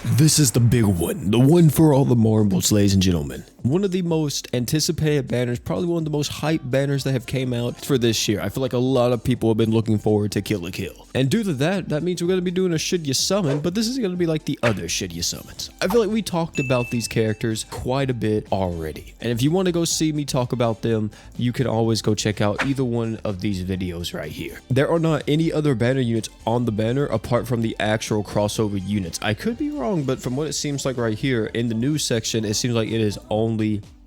This is the big one, the one for all the marbles, ladies and gentlemen. One of the most anticipated banners, probably one of the most hyped banners that have came out for this year. I feel like a lot of people have been looking forward to Kill la Kill. And due to that, that means we're going to be doing a should you summon, but this is going to be like the other should you summons. I feel like we talked about these characters quite a bit already. And if you want to go see me talk about them, you can always go check out either one of these videos right here. There are not any other banner units on the banner apart from the actual crossover units. I could be wrong, but from what it seems like right here in the news section, it seems like it is only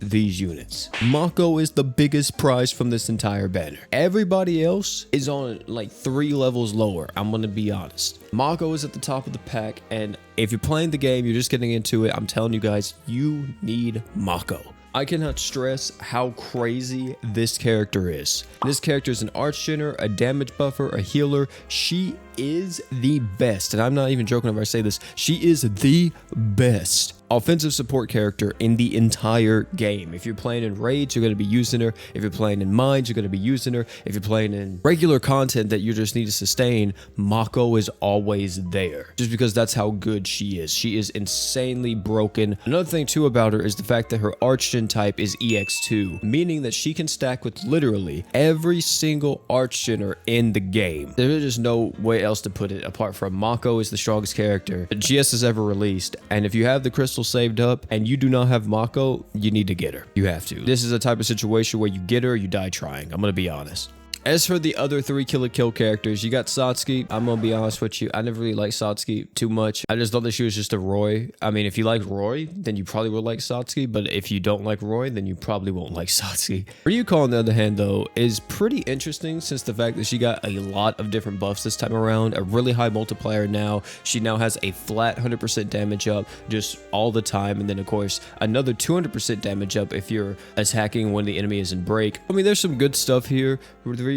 these units. Mako is the biggest prize from this entire banner. Everybody else is on like 3 levels lower. I'm gonna be honest. Mako is at the top of the pack, and if you're playing the game, you're just getting into it, I'm telling you guys, you need Mako. I cannot stress how crazy this character is. This character is an archgener, a damage buffer, a healer. She is the best, and I'm not even joking if I say this. She is the best offensive support character in the entire game. If you're playing in raids, you're going to be using her. If you're playing in mines, you're going to be using her. If you're playing in regular content that you just need to sustain, Mako is always there, just because that's how good she is. She is insanely broken. Another thing too about her is the fact that her archgen type is EX2, meaning that she can stack with literally every single archgener in the game. There's just no way else to put it apart from Mako is the strongest character that GS has ever released, and if you have the crystal saved up and you do not have Mako, you need to get her. You have to. This is a type of situation where you get her, you die trying. I'm gonna be honest. As for the other 3 Kill la Kill characters, you got Satsuki. I'm gonna be honest with you, I never really liked Satsuki too much. I just thought that she was just a Roy. I mean, if you like Roy, then you probably will like Satsuki, but if you don't like Roy, then you probably won't like Satsuki. Ryuko, on the other hand, though, is pretty interesting since the fact that she got a lot of different buffs this time around, a really high multiplier now. She now has a flat 100% damage up just all the time, and then of course, another 200% damage up if you're attacking when the enemy is in break. I mean, there's some good stuff here with Ryuko.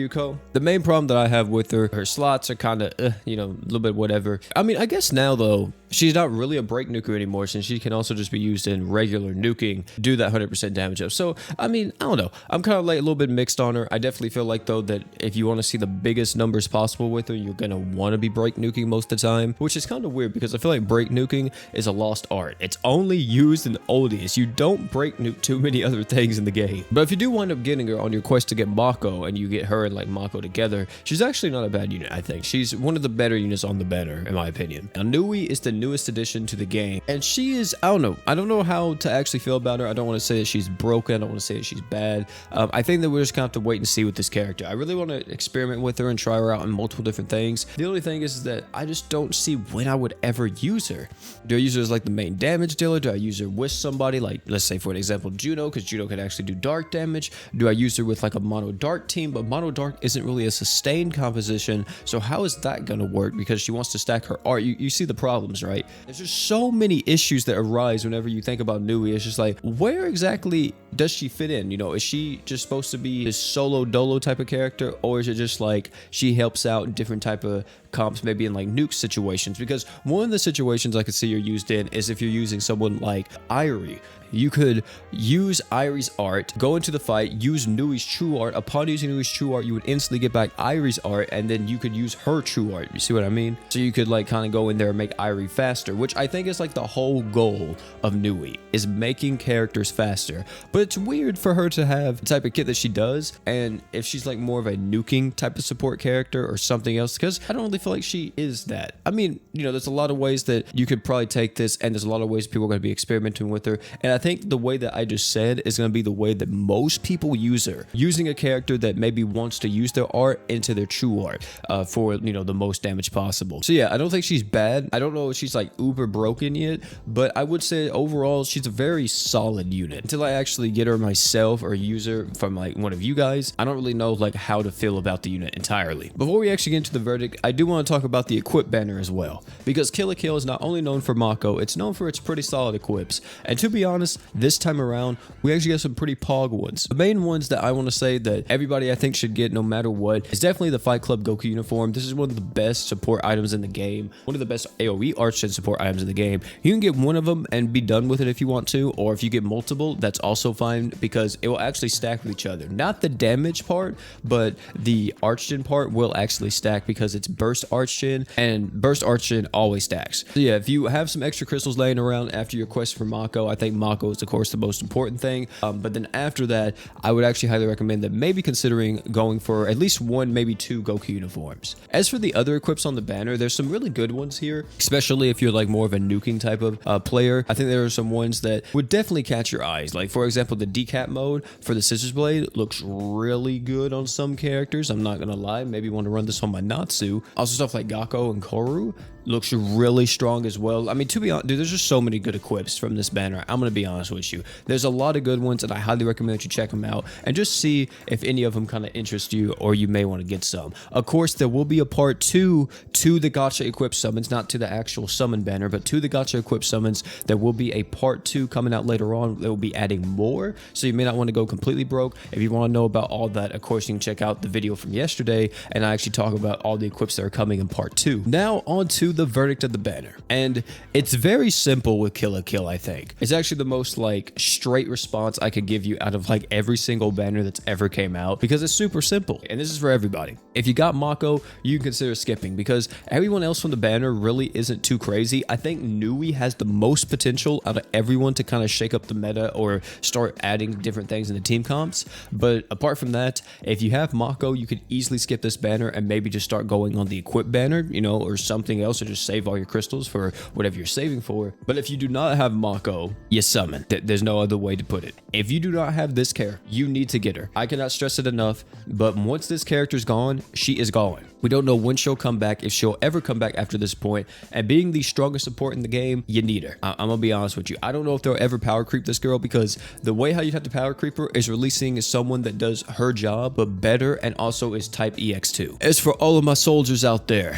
The main problem that I have with her slots are kind of, a little bit whatever. I mean, I guess now though, she's not really a break nuker anymore since she can also just be used in regular nuking, do that 100% damage up. So, I mean, I don't know. I'm kind of like a little bit mixed on her. I definitely feel like though that if you want to see the biggest numbers possible with her, you're going to want to be break nuking most of the time, which is kind of weird because I feel like break nuking is a lost art. It's only used in oldies. You don't break nuke too many other things in the game. But if you do wind up getting her on your quest to get Mako and you get her and like Mako together, she's actually not a bad unit. I think she's one of the better units on the banner in my opinion. Now Nui is the newest addition to the game, and she is, I don't know how to actually feel about her. I don't want to say that she's broken. I don't want to say that she's bad. I think that we're just gonna have to wait and see with this character. I really want to experiment with her and try her out in multiple different things. The only thing is that I just don't see when I would ever use her. Do I use her as like the main damage dealer? Do I use her with somebody like, let's say for an example, Juno, because Juno can actually do dark damage? Do I use her with like a mono dark team? But mono dark isn't really a sustained composition, so how is that gonna work? Because she wants to stack her art. You see the problems, right? There's just so many issues that arise whenever you think about Nui. It's just like, where exactly does she fit in? Is she just supposed to be this solo dolo type of character, or is it just like she helps out in different type of comps, maybe in like nuke situations? Because one of the situations I could see you're used in is if you're using someone like Irie. You could use Irie's art, go into the fight, use Nui's true art. Upon using Nui's true art, you would instantly get back Irie's art, and then you could use her true art. You see what I mean? So you could like kind of go in there and make Irie faster, which I think is like the whole goal of Nui, is making characters faster. But it's weird for her to have the type of kit that she does, and if she's like more of a nuking type of support character or something else, because I don't really feel like she is that. I mean, there's a lot of ways that you could probably take this, and there's a lot of ways people are going to be experimenting with her, and I think the way that I just said is going to be the way that most people use her, using a character that maybe wants to use their art into their true art for the most damage possible. So yeah, I don't think she's bad. I don't know if she's like uber broken yet, but I would say overall she's a very solid unit. Until I actually get her myself or use her from like one of you guys, I don't really know like how to feel about the unit entirely. Before we actually get into the verdict, I do want to talk about the equip banner as well, because Kill la Kill is not only known for Mako, it's known for its pretty solid equips, and to be honest, honest, this time around, we actually got some pretty pog ones. The main ones that I want to say that everybody I think should get no matter what is definitely the Fight Club Goku uniform. This is one of the best support items in the game, one of the best AoE Arch-Gen support items in the game. You can get one of them and be done with it if you want to, or if you get multiple, that's also fine because it will actually stack with each other. Not the damage part, but the Arch-Gen part will actually stack because it's burst Arch-Gen, and burst Arch-Gen always stacks. So yeah, if you have some extra crystals laying around after your quest for Mako, I think Mako is of course the most important thing, but then after that, I would actually highly recommend that maybe considering going for at least one, maybe two Goku uniforms. As for the other equips on the banner, there's some really good ones here, especially if you're like more of a nuking type of player. I think there are some ones that would definitely catch your eyes. Like for example, the decap mode for the Scissors Blade looks really good on some characters. I'm not gonna lie, maybe want to run this on my Natsu. Also stuff like Gakko and Koru looks really strong as well. I mean, to be honest, dude, there's just so many good equips from this banner. I'm gonna be honest with you. There's a lot of good ones, and I highly recommend that you check them out and just see if any of them kind of interest you, or you may want to get some. Of course, there will be a part 2 to the gacha equip summons, not to the actual summon banner, but to the gacha equip summons. There will be a part 2 coming out later on. They will be adding more, so you may not want to go completely broke. If you want to know about all that, of course, you can check out the video from yesterday, and I actually talk about all the equips that are coming in part 2. Now on to the verdict of the banner, and it's very simple with Kill la Kill. I think it's actually the most like straight response I could give you out of like every single banner that's ever came out, because it's super simple, and this is for everybody. If you got Mako, you can consider skipping because everyone else from the banner really isn't too crazy. I think Nui has the most potential out of everyone to kind of shake up the meta or start adding different things in the team comps, but apart from that, if you have Mako, you could easily skip this banner and maybe just start going on the equip banner, you know, or something else, or just save all your crystals for whatever you're saving for. But if you do not have Mako, you summon. There's no other way to put it. If you do not have this character, you need to get her. I cannot stress it enough, but once this character's gone, she is gone. We don't know when she'll come back, if she'll ever come back after this point, and being the strongest support in the game, you need her. I'm gonna be honest with you. I don't know if they'll ever power creep this girl, because the way how you have to power creep her is releasing someone that does her job, but better, and also is type EX2. As for all of my soldiers out there,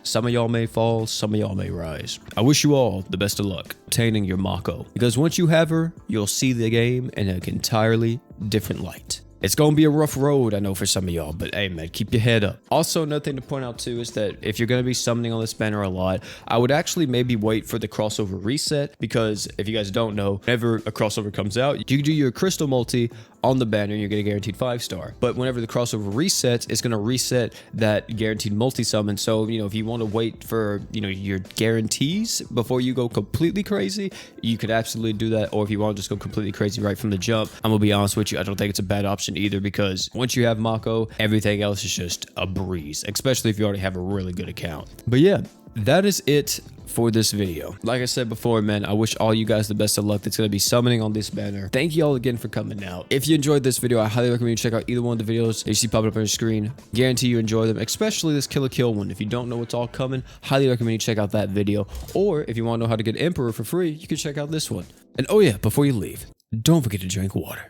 some of y'all may fall, some of y'all may rise. I wish you all the best of luck obtaining your Mako, because once you have her, you'll see the game in an entirely different light. It's gonna be a rough road, I know, for some of y'all, but hey man, keep your head up. Also, another thing to point out too is that if you're gonna be summoning on this banner a lot, I would actually maybe wait for the crossover reset, because if you guys don't know, whenever a crossover comes out, you can do your crystal multi on the banner, you're gonna guaranteed 5-star. But whenever the crossover resets, it's gonna reset that guaranteed multi-summon. So, you know, if you want to wait for, you know, your guarantees before you go completely crazy, you could absolutely do that. Or if you want to just go completely crazy right from the jump, I'm gonna be honest with you, I don't think it's a bad option either, because once you have Mako, everything else is just a breeze, especially if you already have a really good account. But yeah, that is it for this video. Like I said before, man, I wish all you guys the best of luck that's going to be summoning on this banner. Thank you all again for coming out. If you enjoyed this video, I highly recommend you check out either one of the videos that you see popping up on your screen. Guarantee you enjoy them, especially this Kill la Kill one. If you don't know what's all coming, highly recommend you check out that video. Or if you want to know how to get Emperor for free, you can check out this one. And oh yeah, before you leave, don't forget to drink water.